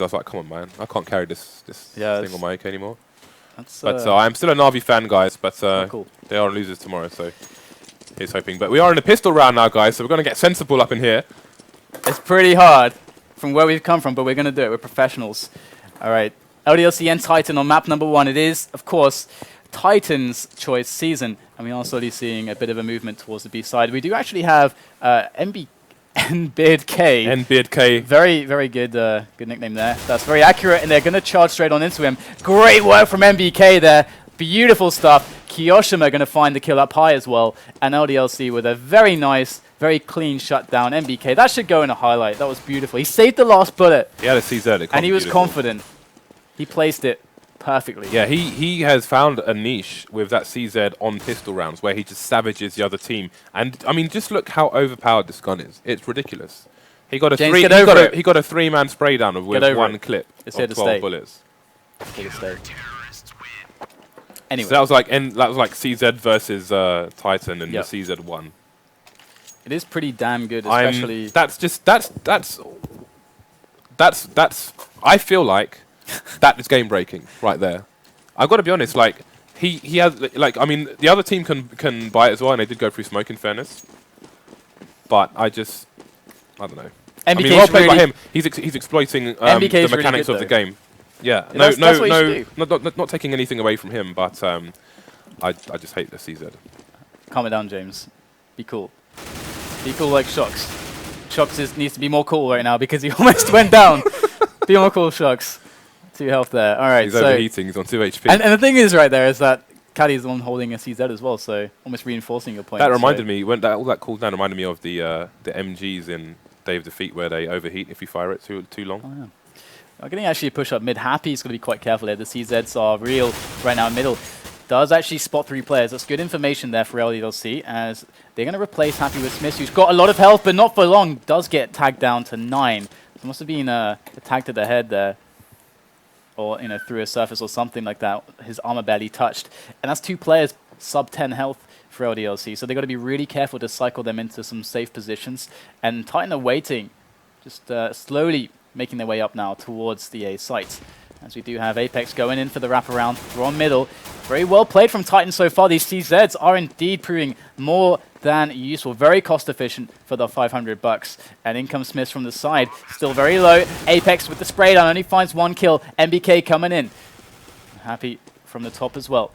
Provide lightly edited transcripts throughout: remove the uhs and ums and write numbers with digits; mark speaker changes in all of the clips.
Speaker 1: because I was like, come on, man, I can't carry this thing on my AK anymore. But I'm still a Na'Vi fan, guys, but
Speaker 2: cool.
Speaker 1: They are losers tomorrow, so here's hoping. But we are in a pistol round now, guys, so we're going to get sensible up in here.
Speaker 2: It's pretty hard from where we've come from, but we're going to do it. We're professionals. All right. LDLC and Titan on map number 1. It is, of course, Titan's choice season, and we are slowly seeing a bit of a movement towards the B side. We do actually have NBeardK.
Speaker 1: NBeardK.
Speaker 2: Very, very good good nickname there. That's very accurate, and they're going to charge straight on into him. Great work from NBK there. Beautiful stuff. Kiyoshima going to find the kill up high as well, and LDLC with a very nice, very clean shutdown. NBK, that should go in a highlight. That was beautiful. He saved the last bullet.
Speaker 1: He had a CZ.
Speaker 2: And he was confident. He placed it perfectly.
Speaker 1: Yeah, he has found a niche with that CZ on pistol rounds where he just savages the other team. And I mean, just look how overpowered this gun is. It's ridiculous. He got a
Speaker 2: James,
Speaker 1: he got a 3-man spray down with one clip
Speaker 2: it's
Speaker 1: of 12 bullets.
Speaker 2: Here to stay. Anyway,
Speaker 1: so that was like CZ versus Titan, and the CZ won.
Speaker 2: It is pretty damn good, especially.
Speaker 1: That's I feel like that is game breaking right there. I've got to be honest. Like he has I mean the other team can buy it as well, and they did go through smoke in fairness. But I don't know. I mean, well played by him. He's exploiting the mechanics
Speaker 2: really
Speaker 1: of the game. Yeah,
Speaker 2: that's
Speaker 1: not taking anything away from him, but I just hate the CZ.
Speaker 2: Calm it down, James. Be cool. Be cool like Shox. Shox needs to be more cool right now because he almost went down. Be more cool, Shox. 2 health there. All right.
Speaker 1: He's overheating. He's on 2 HP.
Speaker 2: And the thing is, right there, is that Caddy is the one holding a CZ as well, so almost reinforcing your point.
Speaker 1: That reminded me when all that cooldown reminded me of the MGs in Day of Defeat where they overheat if you fire it too long.
Speaker 2: Oh, yeah. I'm getting actually a push up mid. Happy's going to be quite careful there. The CZs are real right now in middle. Does actually spot 3 players. That's good information there for LDLC, as they're going to replace Happy with Smith, who's got a lot of health, but not for long. Does get tagged down to 9. So must have been a tag to the head there, or through a surface or something like that. His armor barely touched, and that's 2 players sub 10 health for LDLC. So they've got to be really careful to cycle them into some safe positions. And Titan are waiting, just slowly making their way up now towards the A site. As we do have Apex going in for the wraparound. We're on middle. Very well played from Titan so far. These CZs are indeed proving more than useful. Very cost efficient for the $500. And in comes Smith from the side. Still very low. Apex with the spray down only finds 1 kill. MBK coming in. Happy from the top as well.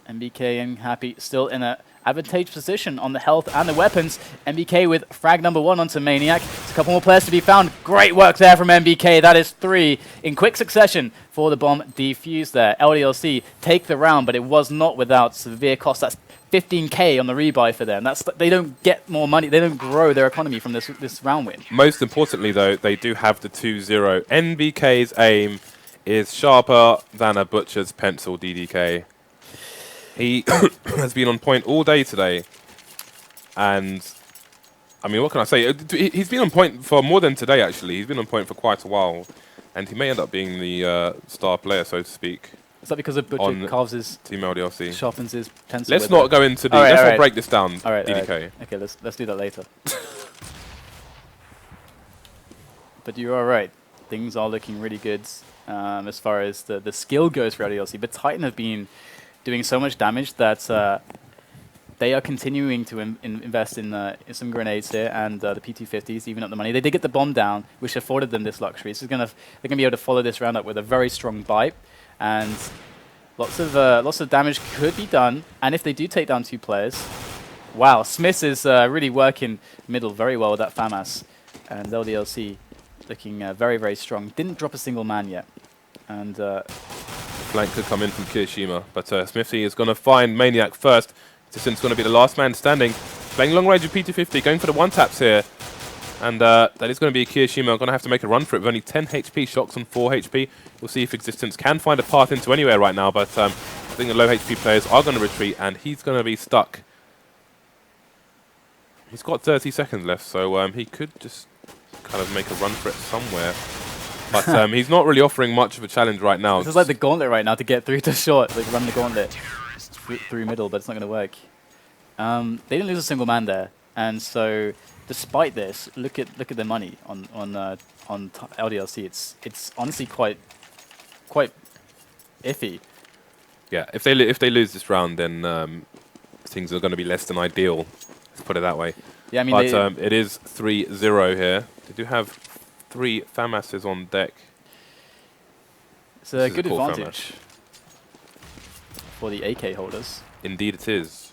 Speaker 2: MBK and Happy still in a advantageous position on the health and the weapons. MBK with frag number 1 onto Maniac. There's a couple more players to be found. Great work there from MBK. That is 3 in quick succession for the bomb defuse there. LDLC take the round, but it was not without severe cost. That's 15k on the rebuy for them. They don't get more money. They don't grow their economy from this round win.
Speaker 1: Most importantly, though, they do have the 2-0. NBK's aim is sharper than a butcher's pencil, DDK. He has been on point all day today, and I mean, what can I say? He's been on point for more than today, actually. He's been on point for quite a while, and he may end up being the star player, so to speak.
Speaker 2: Is that because a butcher carves his
Speaker 1: Team-LDLC,
Speaker 2: sharpens his pencil?
Speaker 1: Let's not go into the. Let's not break this down, DDK.
Speaker 2: Okay, let's do that later. But you are right. Things are looking really good as far as the skill goes for LDLC. But Titan have been doing so much damage that they are continuing to invest in some grenades here and the P250s, even up the money. They did get the bomb down, which afforded them this luxury. So they're gonna be able to follow this round up with a very strong bite, and lots of damage could be done. And if they do take down 2 players, wow, Smith is really working middle very well with that FAMAS, and LDLC looking very, very strong. Didn't drop a single man yet, and
Speaker 1: flank could come in from Kirishima, but Smithy is going to find Maniac first. Distance going to be the last man standing. Playing long range with P250, going for the 1-taps here. And that is going to be Kirishima. Going to have to make a run for it with only 10 HP, Shox on 4 HP. We'll see if Existence can find a path into anywhere right now, but I think the low HP players are going to retreat, and he's going to be stuck. He's got 30 seconds left, so he could just kind of make a run for it somewhere. But he's not really offering much of a challenge right now.
Speaker 2: This is like the gauntlet right now to get through to short, like run the gauntlet through middle, but it's not going to work. They didn't lose a single man there, and so despite this, look at the money on on LDLC, it's honestly quite iffy.
Speaker 1: Yeah, if they lose this round, then things are going to be less than ideal. Let's put it that way.
Speaker 2: Yeah, I mean,
Speaker 1: but it is 3-0 here. They do have 3 FAMASs on deck.
Speaker 2: It's a good advantage for the AK holders.
Speaker 1: Indeed it is.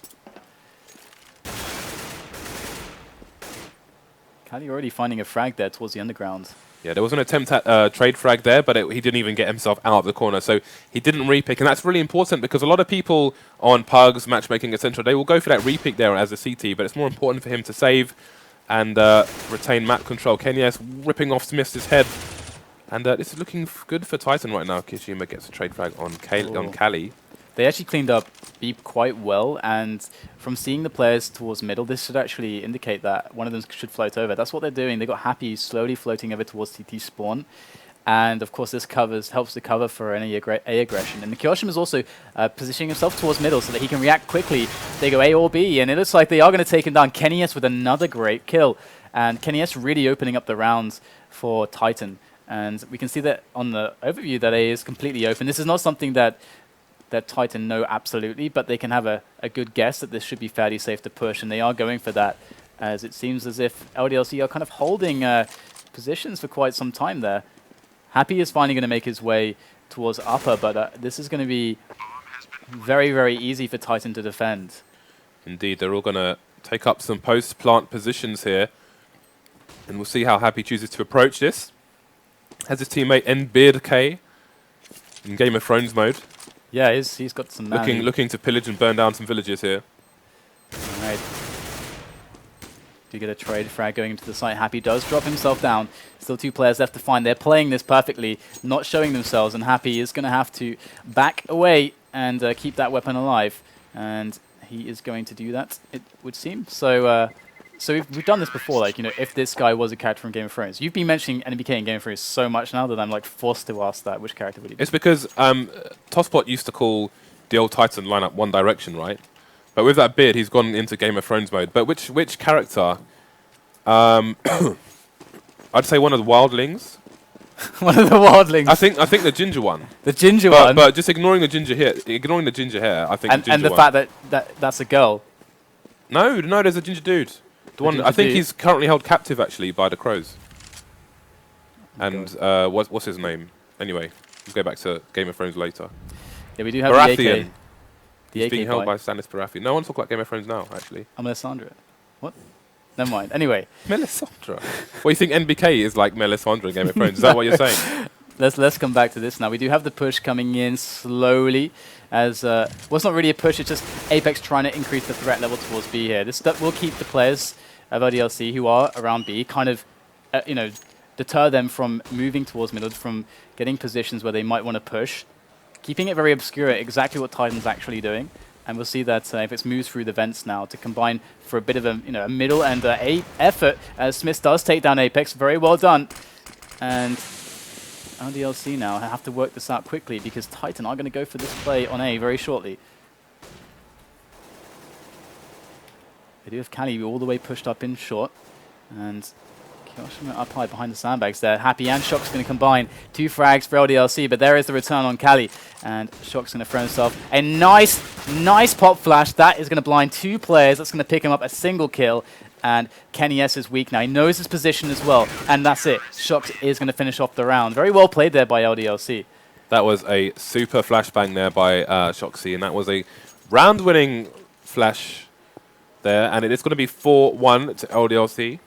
Speaker 2: Kali already finding a frag there towards the underground.
Speaker 1: Yeah, there was an attempt at trade frag there, but he didn't even get himself out of the corner, so he didn't repick, and that's really important because a lot of people on pugs, matchmaking, etc., they will go for that repick there as a CT, but it's more important for him to save and retain map control. Kenyes ripping off Smith's head, and this is looking good for Titan right now. Kishima gets a trade frag on Kali.
Speaker 2: They actually cleaned up B quite well, and from seeing the players towards middle, this should actually indicate that one of them should float over. That's what they're doing. They got Happy slowly floating over towards CT spawn, and of course this helps to cover for any A aggression. And Kyoshima is also positioning himself towards middle so that he can react quickly. They go A or B, and it looks like they are going to take him down. Kenyes with another great kill, and Kenyes really opening up the rounds for Titan. And we can see that on the overview that A is completely open. This is not something that Titan know absolutely, but they can have a good guess that this should be fairly safe to push, and they are going for that, as it seems as if LDLC are kind of holding positions for quite some time there. Happy is finally going to make his way towards upper, but this is going to be very, very easy for Titan to defend.
Speaker 1: Indeed, they're all going to take up some post-plant positions here, and we'll see how Happy chooses to approach this. Has his teammate NBeardK in Game of Thrones mode.
Speaker 2: Yeah, he's got some
Speaker 1: looking to pillage and burn down some villages here.
Speaker 2: Alright. Do get a trade frag going into the site. Happy does drop himself down. Still 2 players left to find. They're playing this perfectly, not showing themselves, and Happy is going to have to back away and keep that weapon alive. And he is going to do that, it would seem. So we've done this before, like, you know, if this guy was a character from Game of Thrones. You've been mentioning NBK in Game of Thrones so much now that I'm like forced to ask that, which character would he be?
Speaker 1: It's because Tosspot used to call the old Titan lineup One Direction, right? But with that beard, he's gone into Game of Thrones mode. But which character? I'd say one of the wildlings.
Speaker 2: One of the wildlings.
Speaker 1: I think the ginger one.
Speaker 2: The ginger one.
Speaker 1: But just ignoring the ginger hair, I think.
Speaker 2: And the fact that that's a girl.
Speaker 1: No, there's a ginger dude. The one I think he's currently held captive actually by the crows. And what's his name? Anyway, we'll go back to Game of Thrones later.
Speaker 2: Yeah, we do have
Speaker 1: Baratheon.
Speaker 2: the AK.
Speaker 1: He's being held by Stannis Baratheon. No one talk about Game of Thrones now, actually.
Speaker 2: I'm Melisandre. What? Never mind. Anyway.
Speaker 1: Melisandre. Well, you think NBK is like Melisandre in Game of Thrones? Is that what you're saying?
Speaker 2: Let's come back to this now. We do have the push coming in slowly. As well, it's not really a push. It's just Apex trying to increase the threat level towards B here. This will keep the players of LDLC who are around B kind of, you know, deter them from moving towards middle, from getting positions where they might want to push. Keeping it very obscure, exactly what Titan's actually doing. And we'll see that Apex moves through the vents now to combine for a bit of a, you know, a middle and A effort, as Smith does take down Apex. Very well done. And LDLC now have to work this out quickly because Titan are going to go for this play on A very shortly. They do have Kali all the way pushed up in short. And Kyoshima up high behind the sandbags there. Happy and Shock's going to combine. 2 frags for LDLC, but there is the return on Kali. And Shock's going to throw himself a nice pop flash. That is going to blind 2 players. That's going to pick him up a single kill. And Kenny S is weak now. He knows his position as well. And that's it. Shox is going to finish off the round. Very well played there by LDLC.
Speaker 1: That was a super flashbang there by Shoxy, and that was a round-winning flash there. And it is going to be 4-1 to LDLC.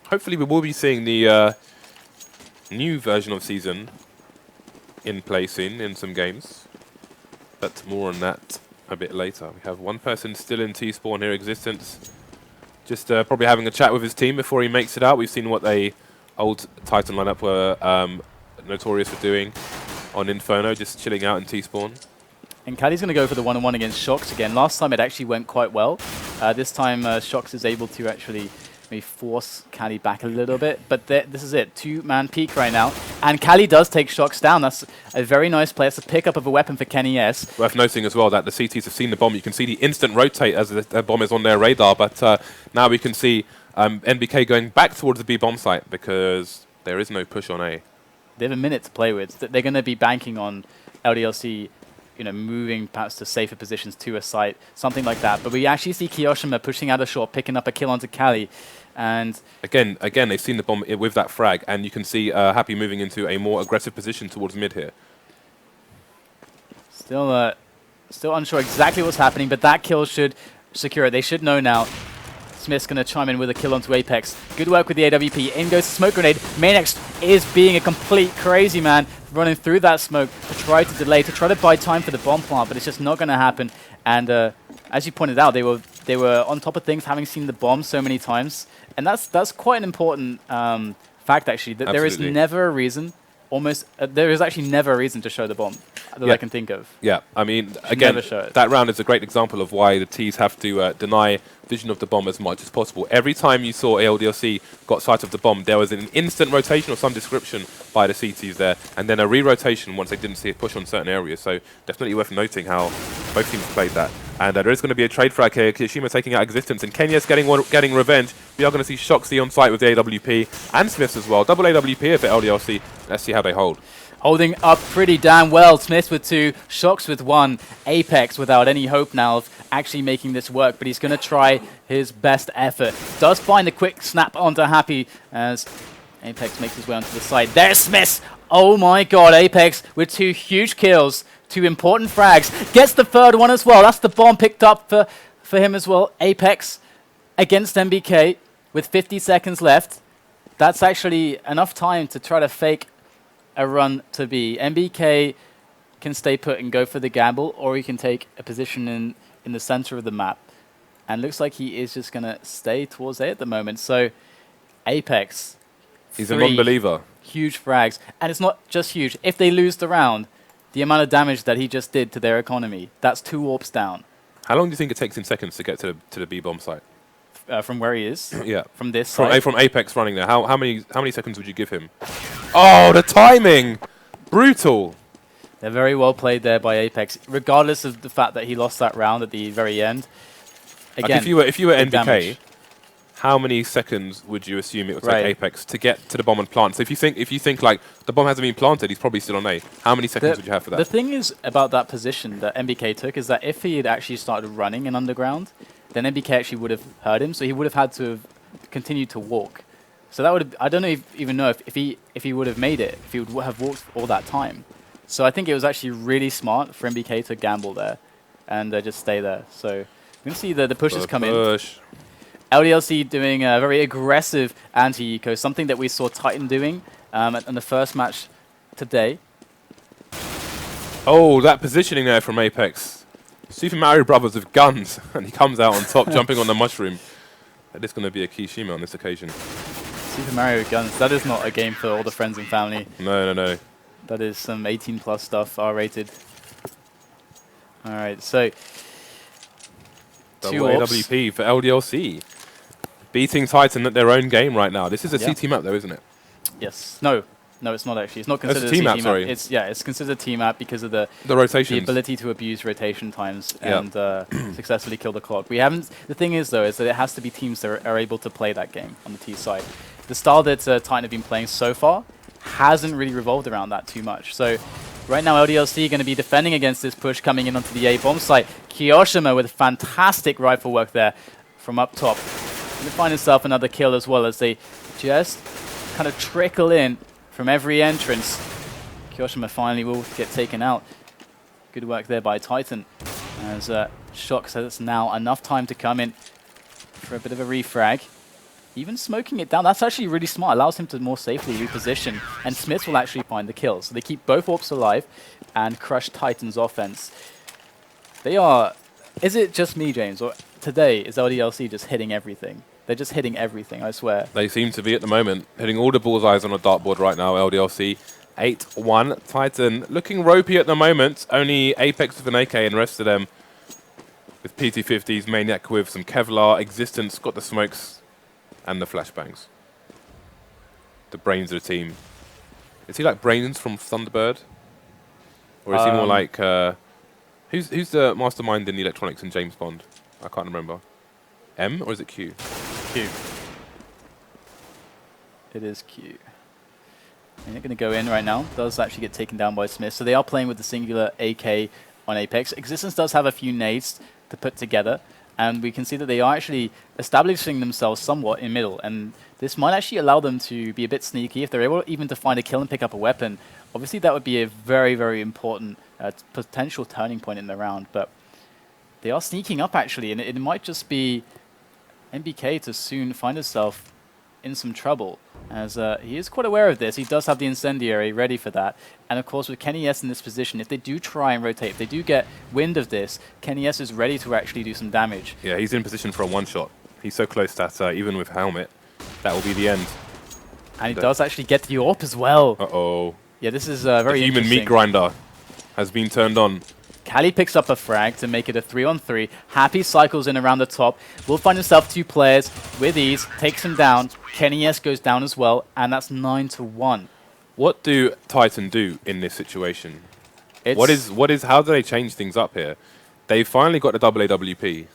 Speaker 1: Hopefully we will be seeing the new version of Season in play soon in some games. But more on that a bit later. We have one person still in T-Spawn here, Existence. Just probably having a chat with his team before he makes it out. We've seen what they old Titan lineup were notorious for doing on Inferno, just chilling out in T-Spawn.
Speaker 2: And Kali's going to go for the one-on-one against Shox again. Last time it actually went quite well. This time Shox is able to actually maybe force Kali back a little bit. But this is it. 2-man peak right now. And Kali does take Shox down. That's a very nice play. It's a pickup of a weapon for Kenny S.
Speaker 1: Worth noting as well that the CTs have seen the bomb. You can see the instant rotate as the bomb is on their radar. But now we can see NBK going back towards the B bomb site because There is no push on A.
Speaker 2: They have a minute to play with. They're going to be banking on LDLC, you know, moving perhaps to safer positions to a site, something like that. But we actually see Kiyoshima pushing out a short, picking up a kill onto Cali. And
Speaker 1: again, they've seen the bomb with that frag, and you can see Happy moving into a more aggressive position towards mid here.
Speaker 2: Still unsure exactly what's happening, but that kill should secure it. They should know now. Smith's going to chime in with a kill onto Apex. Good work with the AWP. In goes the smoke grenade. Mainex is being a complete crazy man, running through that smoke to try to delay, to try to buy time for the bomb plant, but it's just not going to happen. And as you pointed out, they were on top of things, having seen the bomb so many times. And that's quite an important fact, actually, that there is never a reason, there is actually never a reason to show the bomb that I can think of.
Speaker 1: Yeah, I mean, again, that round is a great example of why the Ts have to deny vision of the bomb as much as possible. Every time you saw LDLC got sight of the bomb, there was an instant rotation of some description by the CTs there, and then a re-rotation once they didn't see a push on certain areas. So definitely worth noting how both teams played that. And there is going to be a trade frag here. Kiyoshima taking out Existence, and Kenya's getting revenge. We are going to see Shoxy on site with the AWP, and Smiths as well. Double AWP here for LDLC. Let's see how they hold.
Speaker 2: Holding up pretty damn well. Smith with 2, Shox with 1, Apex without any hope now of actually making this work, but he's going to try his best effort. Does find a quick snap onto Happy as Apex makes his way onto the side. There's Smith! Oh my god, Apex with 2 huge kills, 2 important frags. Gets the third one as well. That's the bomb picked up for him as well. Apex against MBK with 50 seconds left. That's actually enough time to try to fake a run to B. MBK can stay put and go for the gamble, or he can take a position in the center of the map. And looks like he is just going to stay towards A at the moment. So Apex,
Speaker 1: he's a non-believer.
Speaker 2: Huge frags. And it's not just huge. If they lose the round, the amount of damage that he just did to their economy, that's 2 warps down.
Speaker 1: How long do you think it takes in seconds to get to the B bomb site?
Speaker 2: From where he is?
Speaker 1: Yeah.
Speaker 2: From this side?
Speaker 1: From Apex running there. How many seconds would you give him? Oh, the timing! Brutal.
Speaker 2: They're very well played there by Apex, regardless of the fact that he lost that round at the very end. Again,
Speaker 1: like if you were NBK,
Speaker 2: damage.
Speaker 1: how many seconds would you assume it would take Apex to get to the bomb and plant? So if you think like the bomb hasn't been planted, he's probably still on A. How many seconds would you have for that?
Speaker 2: The thing is about that position that MBK took is that if he had actually started running in underground, then MBK actually would have heard him, so he would have had to have continued to walk. So that would have, I don't even know if he would have made it, if he would have walked all that time. So I think it was actually really smart for MBK to gamble there and just stay there. So we're going to see the pushes come in. LDLC doing a very aggressive anti-eco, something that we saw Titan doing in the first match today.
Speaker 1: Oh, that positioning there from Apex. Super Mario Brothers with guns, and he comes out on top, jumping on the mushroom. That is going to be a Kiyoshima on this occasion.
Speaker 2: Super Mario with guns, that is not a game for all the friends and family.
Speaker 1: No.
Speaker 2: That is some 18+ stuff, R-rated. Alright, so...
Speaker 1: Double AWP for LDLC. Beating Titan at their own game right now. This is a CT map though, isn't it?
Speaker 2: Yes. No, it's not actually. It's not considered
Speaker 1: a team map, sorry.
Speaker 2: It's considered a team map because of the
Speaker 1: rotations.
Speaker 2: The ability to abuse rotation times and successfully kill the clock. We haven't. The thing is though, is that it has to be teams that are able to play that game on the T side. The style that Titan have been playing so far hasn't really revolved around that too much. So right now LDLC going to be defending against this push coming in onto the A bomb site. Kiyoshima with fantastic rifle work there from up top. Going to find himself another kill as well as they just kind of trickle in from every entrance. Kiyoshima finally will get taken out. Good work there by Titan. As Shock says it's now enough time to come in for a bit of a refrag. Even smoking it down, that's actually really smart. Allows him to more safely reposition. And Smiths will actually find the kill. So they keep both Orcs alive and crush Titan's offense. They are... Is it just me, James? Or today is LDLC just hitting everything? They're just hitting everything, I swear.
Speaker 1: They seem to be at the moment. Hitting all the bullseyes on a dartboard right now, LDLC. 8-1. Titan looking ropey at the moment. Only Apex with an AK and the rest of them with PT-50s, Maniac with some Kevlar, Existence, got the smokes and the flashbangs. The brains of the team. Is he like Brains from Thunderbird? Or is he more like... who's the mastermind in the electronics in James Bond? I can't remember. M or is it Q?
Speaker 2: Q. It is Q. And they're going to go in right now. Does actually get taken down by Smith. So they are playing with the singular AK on Apex. Existence does have a few nades to put together. And we can see that they are actually establishing themselves somewhat in middle. And this might actually allow them to be a bit sneaky. If they're able even to find a kill and pick up a weapon, obviously that would be a very, very important potential turning point in the round. But they are sneaking up, actually. And it might just be MBK to soon find herself in some trouble, as he is quite aware of this. He does have the incendiary ready for that. And of course, with Kenny S in this position, if they do try and rotate, if they do get wind of this, Kenny S is ready to actually do some damage.
Speaker 1: Yeah, he's in position for a one-shot. He's so close that even with helmet, that will be the end.
Speaker 2: And he does actually get the AWP as well.
Speaker 1: Uh-oh.
Speaker 2: Yeah, this is very
Speaker 1: the human meat grinder has been turned on.
Speaker 2: Cali picks up a frag to make it a 3-on-3. Happy cycles in around the top. Will find himself 2 players with ease. Takes him down. Kenny S goes down as well. And that's 9-1.
Speaker 1: What do Titan do in this situation? How do they change things up here? They finally got the AWP.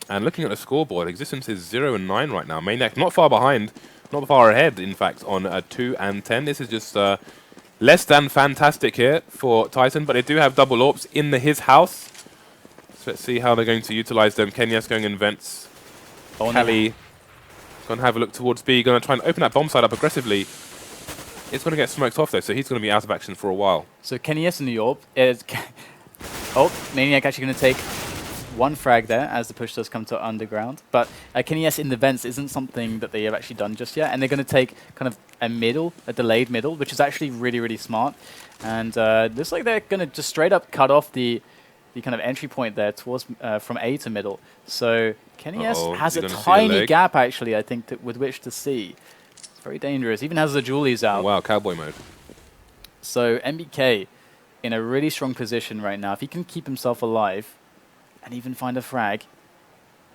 Speaker 1: And looking at the scoreboard, Existence is 0-9 right now. Maniac not far behind. Not far ahead, in fact, on 2-10. This is just less than fantastic here for Titan, but they do have double AWPs in his house. So let's see how they're going to utilize them. Kenyas going in vents. Cali going to have a look towards B. Going to try and open that bomb side up aggressively. It's going to get smoked off, though, so he's going to be out of action for a while.
Speaker 2: So Kenny S in the AWP is... oh, Maniac actually going to take 1 frag there as the push does come to underground. But Kenny S in the vents isn't something that they have actually done just yet. And they're going to take kind of a delayed middle, which is actually really, really smart. And looks like they're going to just straight up cut off the kind of entry point there towards from A to middle. So Kenny S has a tiny gap, actually, I think, with which to see. It's very dangerous. Even has the Julies out.
Speaker 1: Oh, wow, cowboy mode.
Speaker 2: So MBK in a really strong position right now. If he can keep himself alive and even find a frag,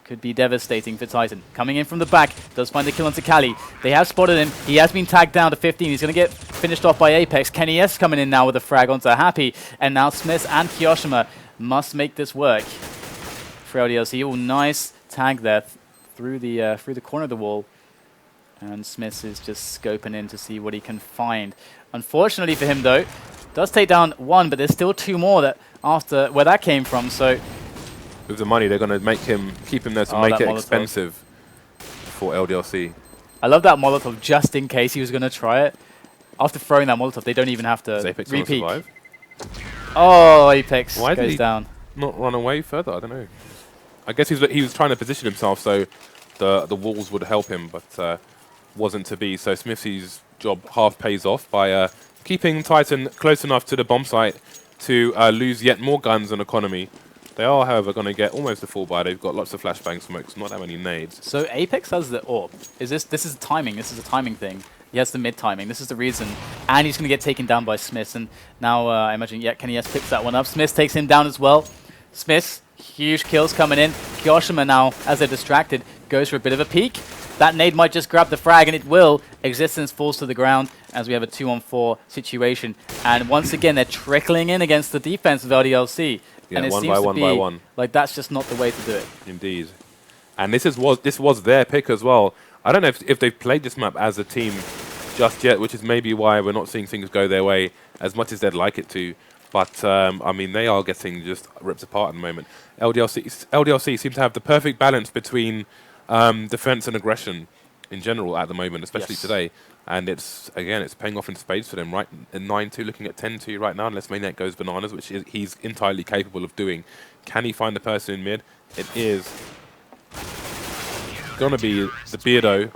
Speaker 2: could be devastating for Titan. Coming in from the back, does find the kill onto Cali. They have spotted him. He has been tagged down to 15. He's going to get finished off by Apex. Kenny S coming in now with a frag onto Happy. And now Smith and Kiyoshima must make this work for LDLC. Oh, nice tag there through the corner of the wall. And Smith is just scoping in to see what he can find. Unfortunately for him, though, does take down 1, but there's still 2 more that after where that came from. So
Speaker 1: with the money, they're going to keep him there to make it expensive for LDLC.
Speaker 2: I love that Molotov just in case he was going to try it. After throwing that Molotov, they don't even have to repeat. Oh, Apex goes down.
Speaker 1: Not run away further? I don't know. I guess he was trying to position himself so the walls would help him, but wasn't to be. So Smithy's job half pays off by keeping Titan close enough to the bomb site to lose yet more guns and economy. They are, however, going to get almost a full buy. They've got lots of flashbang smokes, not that many nades.
Speaker 2: So Apex has the AWP. This is timing. This is a timing thing. He has the mid timing. This is the reason. And he's going to get taken down by Smith. And now I imagine, yeah, Kenny S picks that one up. Smith takes him down as well. Smith, huge kills coming in. Kiyoshima now, as they're distracted, goes for a bit of a peek. That nade might just grab the frag, and it will. Existence falls to the ground as we have a 2-on-4 situation. And once again, they're trickling in against the defense of LDLC.
Speaker 1: Yeah,
Speaker 2: and it
Speaker 1: one
Speaker 2: seems
Speaker 1: by
Speaker 2: to
Speaker 1: one
Speaker 2: be
Speaker 1: by one.
Speaker 2: Like that's just not the way to do it.
Speaker 1: Indeed. And this was their pick as well. I don't know if they've played this map as a team just yet, which is maybe why we're not seeing things go their way as much as they'd like it to. But, I mean, they are getting just ripped apart at the moment. LDLC seem to have the perfect balance between defense and aggression in general at the moment, especially today. And it's paying off in spades for them, right? At 9-2, looking at 10-2 right now, unless Maniac goes bananas, which he's entirely capable of doing. Can he find the person in mid? It is going to be the Beardo,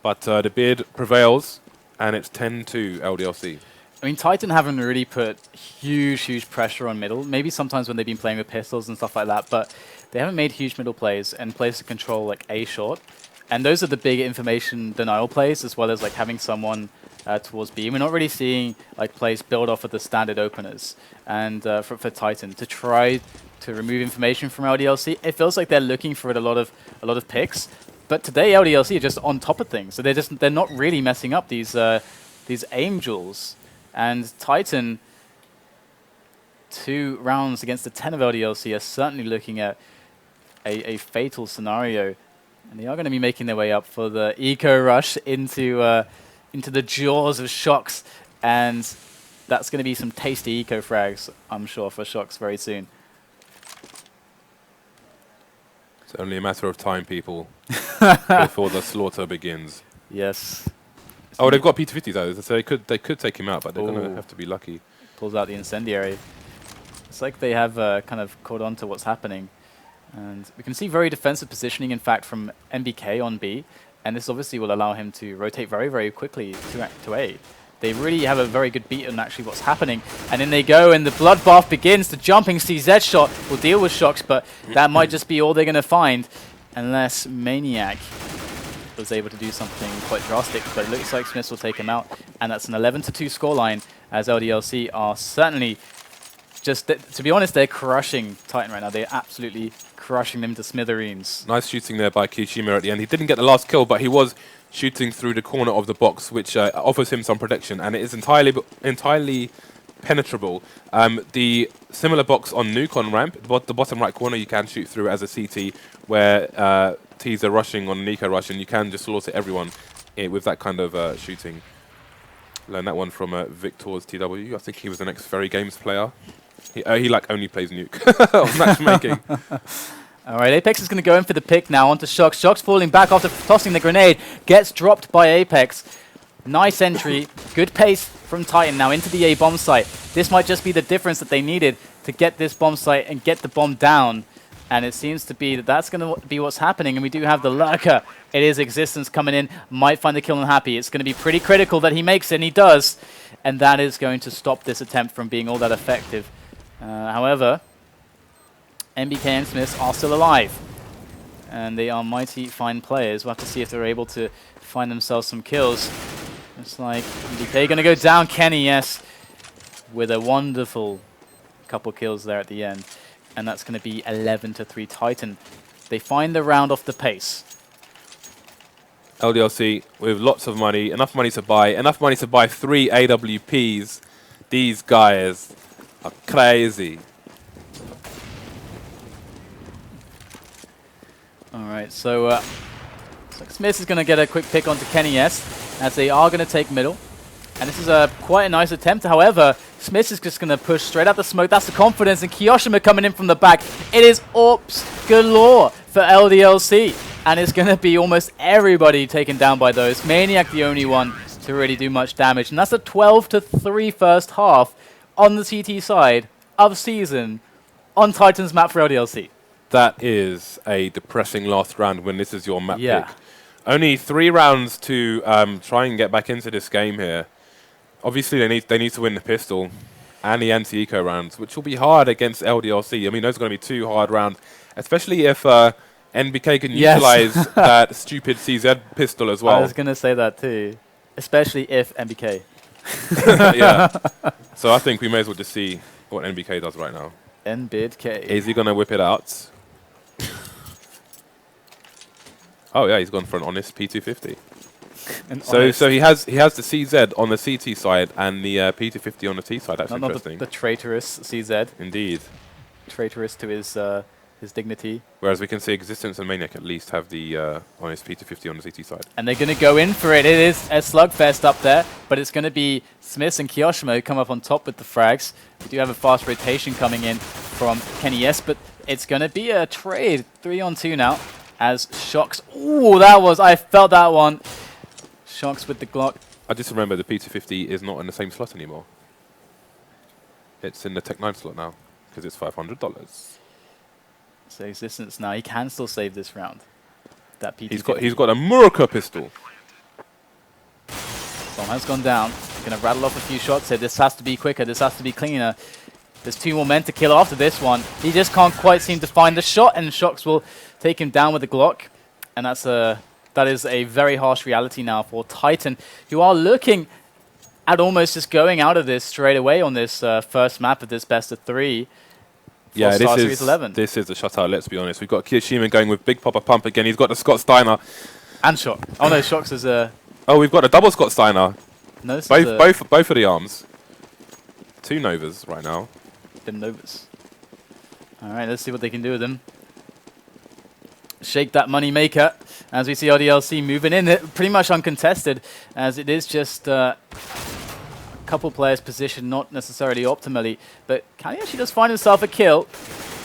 Speaker 1: but the Beard prevails, and it's 10-2 LDLC.
Speaker 2: I mean, Titan haven't really put huge pressure on middle. Maybe sometimes when they've been playing with pistols and stuff like that, but they haven't made huge middle plays and plays to control like A short. And those are the big information denial plays, as well as like having someone towards B. We're not really seeing like plays build off of the standard openers. And for Titan to try to remove information from LDLC, it feels like they're looking for it a lot of picks. But today LDLC are just on top of things, so they're not really messing up these aim jewels. And Titan, 2 rounds against the 10 of LDLC are certainly looking at a fatal scenario. And they are going to be making their way up for the eco rush into into the jaws of Shox, and that's going to be some tasty eco frags, I'm sure, for Shox very soon.
Speaker 1: It's only a matter of time, people, before the slaughter begins.
Speaker 2: Yes.
Speaker 1: Oh, they've got P250 though, so they could take him out, but they're going to have to be lucky.
Speaker 2: Pulls out the incendiary. It's like they have kind of caught on to what's happening. And we can see very defensive positioning, in fact, from MBK on B. And this obviously will allow him to rotate very, very quickly to A. They really have a very good beat on actually what's happening. And in they go, and the bloodbath begins. The jumping CZ shot will deal with Shox, but that might just be all they're going to find, unless Maniac was able to do something quite drastic. But it looks like Smiths will take him out. And that's an 11-2 scoreline, as LDLC are certainly just, to be honest, they're crushing Titan right now. They're absolutely crushing them to smithereens.
Speaker 1: Nice shooting there by Kishima at the end. He didn't get the last kill, but he was shooting through the corner of the box, which offers him some protection, and it is entirely penetrable. The similar box on Nuke on ramp, the bottom right corner, you can shoot through as a CT, where T's are rushing on an eco rush, and you can just slaughter everyone with that kind of shooting. Learned that one from Victor's TW. I think he was an ex-Ferry Games player. He like only plays Nuke on matchmaking.
Speaker 2: All right, Apex is going to go in for the pick now onto Shox. Shox falling back after tossing the grenade. Gets dropped by Apex. Nice entry. Good pace from Titan now into the A bomb site. This might just be the difference that they needed to get this bomb site and get the bomb down. And it seems to be that that's going to be what's happening. And we do have the lurker. It is Existence coming in. Might find the kill on Happy. It's going to be pretty critical that he makes it, and he does. And that is going to stop this attempt from being all that effective. However, MBK and Smiths are still alive. And they are mighty fine players. We'll have to see if they're able to find themselves some kills. It's like MBK going to go down. Kenny, yes, with a wonderful couple kills there at the end. And that's going to be 11-3 Titan. They find the round off the pace.
Speaker 1: LDLC with lots of money, enough money to buy 3 AWPs. These guys are crazy.
Speaker 2: All right, so Smith is going to get a quick pick onto Kenny S, as they are going to take middle. And this is quite a nice attempt. However, Smith is just going to push straight out the smoke. That's the confidence. And Kiyoshima coming in from the back. It is ops galore for LDLC. And it's going to be almost everybody taken down by those. Maniac the only one to really do much damage. And that's a 12-3 first half on the CT side of season on Titan's map for LDLC.
Speaker 1: That is a depressing last round when this is your map pick. Only 3 rounds to try and get back into this game here. Obviously, they need to win the pistol and the anti-eco rounds, which will be hard against LDLC. I mean, those are going to be 2 hard rounds, especially if NBK can utilize that stupid CZ pistol as well.
Speaker 2: I was going to say that too, especially if NBK.
Speaker 1: Yeah. So I think we may as well just see what NBK does right now.
Speaker 2: NBK.
Speaker 1: Is he going to whip it out? Oh yeah, he's gone for an honest P250. So he has the CZ on the CT side and the P250 on the T side. That's interesting.
Speaker 2: Not the traitorous CZ.
Speaker 1: Indeed.
Speaker 2: Traitorous to his dignity.
Speaker 1: Whereas we can see Existence and Maniac at least have the honest P250 on the CT side.
Speaker 2: And they're going to go in for it. It is a slugfest up there, but it's going to be Smiths and Kiyoshima who come up on top with the frags. We do have a fast rotation coming in from Kenny S, but it's going to be a trade. 3-on-2 now. As Shox, ooh, I felt that one. Shox with the Glock.
Speaker 1: I just remember the P250 is not in the same slot anymore. It's in the Tech 9 slot now, because it's $500.
Speaker 2: So Existence now, he can still save this round. That P250.
Speaker 1: He's got a Muraca pistol.
Speaker 2: Bomb has gone down. Going to rattle off a few shots here. This has to be quicker. This has to be cleaner. There's 2 more men to kill after this one. He just can't quite seem to find the shot, and Shox will take him down with the Glock. And that is a very harsh reality now for Titan, who are looking at almost just going out of this straight away on this first map of this best of 3.
Speaker 1: Yeah,
Speaker 2: StarSeries 11.
Speaker 1: This is a shutout, let's be honest. We've got Kiyoshima going with Big Papa Pump again. He's got the Scott Steiner.
Speaker 2: And Shox. Oh no, Shox is a...
Speaker 1: Oh, we've got a double Scott Steiner.
Speaker 2: No, this
Speaker 1: both of the arms. 2 Novas right now.
Speaker 2: Them Novas. Alright, let's see what they can do with them. shake that money maker as we see LDLC moving in, pretty much uncontested, as it is just a couple players positioned not necessarily optimally. But Cali actually does find himself a kill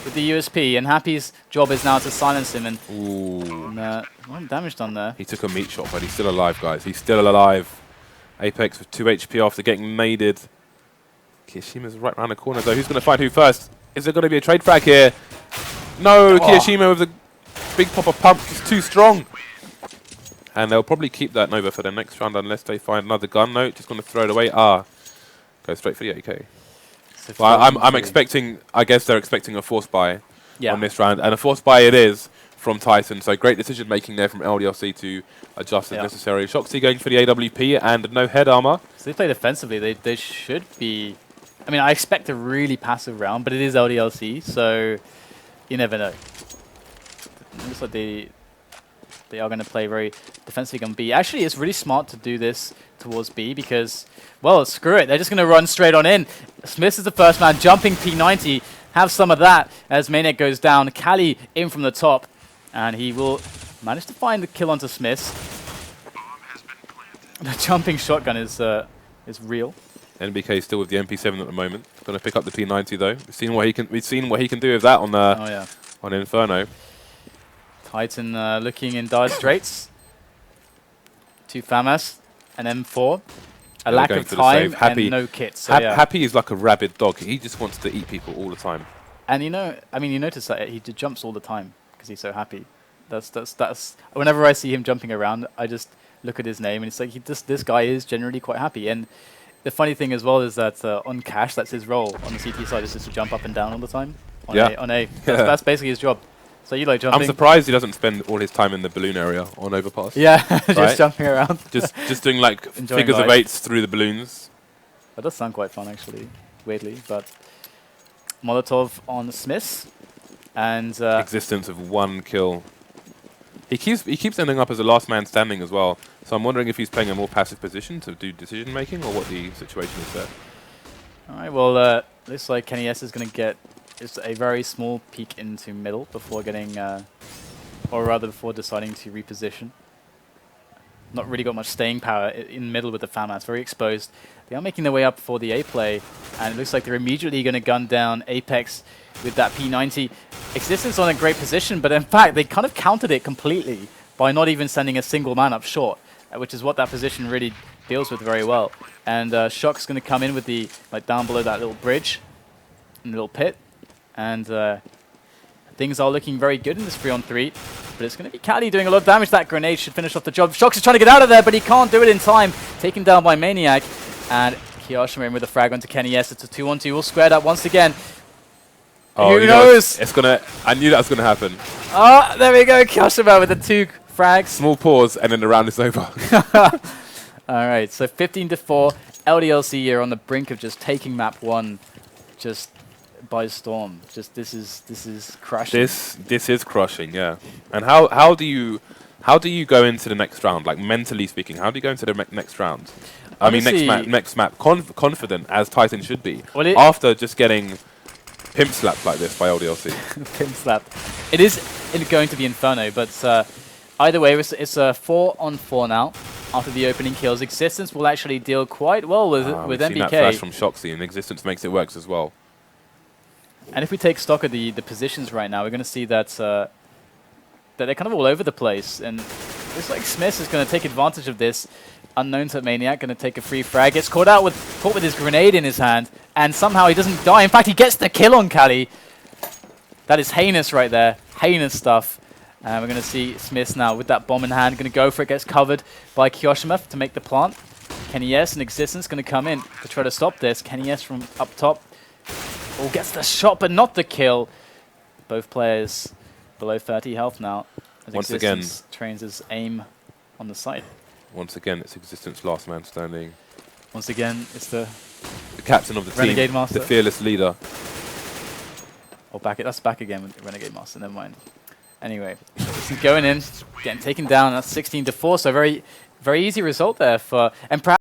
Speaker 2: with the USP, and Happy's job is now to silence him. And, what damage done there?
Speaker 1: He took a meat shot, but he's still alive, guys. He's still alive. Apex with 2 HP after getting naded. Kiyoshima's right around the corner, though. Who's going to find who first? Is there going to be a trade frag here? No, Kiyoshima with the big pop of pump is too strong. And they'll probably keep that Nova for the next round unless they find another gun. No, just going to throw it away. Go straight for the AK. So well, I'm expecting, I guess they're expecting a force buy on this round. And a force buy it is from Titan. So great decision making there from LDLC to adjust as necessary. Shoxy going for the AWP and no head armor.
Speaker 2: So they play defensively. They should be... I mean, I expect a really passive round, but it is LDLC, so you never know. It looks like they are going to play very defensively on B. Actually, it's really smart to do this towards B because, well, screw it. They're just going to run straight on in. Smith is the first man, jumping P90. Have some of that as Maniac goes down. Cali in from the top, and he will manage to find the kill onto Smith. The jumping shotgun is real.
Speaker 1: NBK still with the MP7 at the moment. Going to pick up the P90 though. We've seen what he can do with that on Inferno.
Speaker 2: Titan looking in dire straits. 2 FAMAS, an M4, a lack of time, and no kits. So
Speaker 1: Happy is like a rabid dog. He just wants to eat people all the time.
Speaker 2: And you notice that he jumps all the time because he's so happy. That's. Whenever I see him jumping around, I just look at his name and it's like this guy is generally quite happy. And the funny thing as well is that on Cash, that's his role on the CT side, is just to jump up and down all the time. On A. That's basically his job. So you like jumping?
Speaker 1: I'm surprised he doesn't spend all his time in the balloon area on Overpass.
Speaker 2: Yeah, just jumping around.
Speaker 1: just doing like figures of 8s through the balloons.
Speaker 2: That does sound quite fun actually, weirdly. But Molotov on Smith, and
Speaker 1: existence of 1 kill. He keeps ending up as a last man standing as well. So I'm wondering if he's playing a more passive position to do decision making, or what the situation is there.
Speaker 2: All right, well, looks like Kenny S is going to get just a very small peek into middle before getting, or rather before deciding to reposition. Not really got much staying power in middle with the FAMAS, very exposed. They are making their way up for the A play, and it looks like they're immediately going to gun down Apex with that P90. Existence on a great position, but in fact, they kind of countered it completely by not even sending a single man up short, which is what that position really deals with very well. And Shock's going to come in with the, down below that little bridge, in the little pit. And things are looking very good in this 3-on-3. But it's going to be Cali doing a lot of damage. That grenade should finish off the job. Shox is trying to get out of there, but he can't do it in time. Taken down by Maniac. And Kiyoshima in with a frag onto Kenny S. It's a 2-on-2. All squared up once again.
Speaker 1: Oh,
Speaker 2: who knows?
Speaker 1: I knew that was going to happen.
Speaker 2: Oh, there we go. Kiyoshima with the 2 frags.
Speaker 1: Small pause, and then the round is over.
Speaker 2: All right, so 15-4. LDLC here on the brink of just taking map 1 just by storm. Just this is crushing.
Speaker 1: This is crushing, yeah. And how do you go into the next round? Like, mentally speaking, how do you go into the next round?
Speaker 2: Honestly,
Speaker 1: I mean, next map confident as Titan should be, after just getting pimp slapped like this by LDLC.
Speaker 2: Pimp slap. It is going to be Inferno, but either way, it's a 4-on-4 now. After the opening kills, Existence will actually deal quite well with MBK.
Speaker 1: Seen that flash from Shoxy, and Existence makes it work as well.
Speaker 2: And if we take stock of the positions right now, we're going to see that that they're kind of all over the place. And looks like Smith is going to take advantage of this. Unknown to Maniac, going to take a free frag. Gets caught with his grenade in his hand, and somehow he doesn't die. In fact, he gets the kill on Cali. That is heinous right there. Heinous stuff. And we're going to see Smith now with that bomb in hand. Going to go for it. Gets covered by Kiyoshima to make the plant. Kenny S and Existence going to come in to try to stop this. Kenny S from up top. Oh, gets the shot, but not the kill. Both players below 30 health now. As
Speaker 1: Once
Speaker 2: Existence
Speaker 1: again,
Speaker 2: trains his aim on the site.
Speaker 1: Once again, it's Existence last man standing.
Speaker 2: Once again, it's the
Speaker 1: captain of the
Speaker 2: Renegade
Speaker 1: team,
Speaker 2: Master.
Speaker 1: the fearless leader.
Speaker 2: Oh, that's back again with Renegade Master. Never mind. Anyway, going in, getting taken down. That's 16-4. So very, very easy result there for. And perhaps